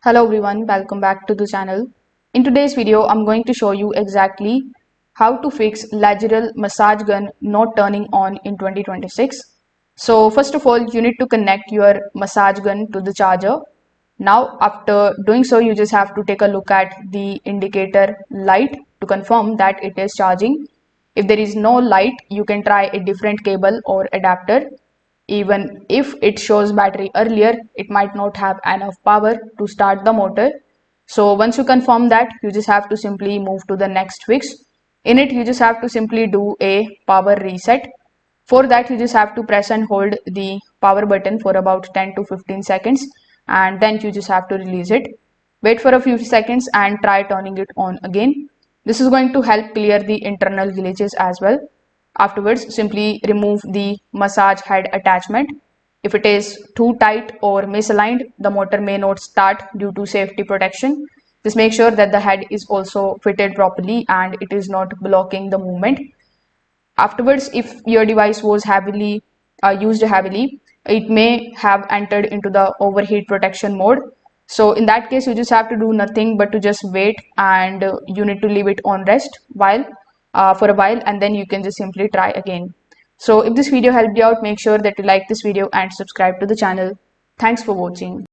Hello everyone, welcome back to the channel. In today's video, I'm going to show you exactly how to fix Legiral massage gun not turning on in 2026. So first of all, you need to connect your massage gun to the charger. Now after doing so, you just have to take a look at the indicator light to confirm that it is charging. If there is no light, you can try a different cable or adapter. Even if it shows battery earlier, it might not have enough power to start the motor. So once you confirm that, you just have to simply move to the next fix. In it, you just have to simply do a power reset. For that, you just have to press and hold the power button for about 10 to 15 seconds, and then you just have to release it. Wait for a few seconds and try turning it on again. This is going to help clear the internal glitches as well. Afterwards, simply remove the massage head attachment. If it is too tight or misaligned, the motor may not start due to safety protection. Just make sure that the head is also fitted properly and it is not blocking the movement. Afterwards, if your device was used heavily, it may have entered into the overheat protection mode. So in that case, you just have to do nothing but to just wait, and you need to leave it on rest for a while, and then you can just simply try again. So if this video helped you out, make sure that you like this video and subscribe to the channel. Thanks for watching.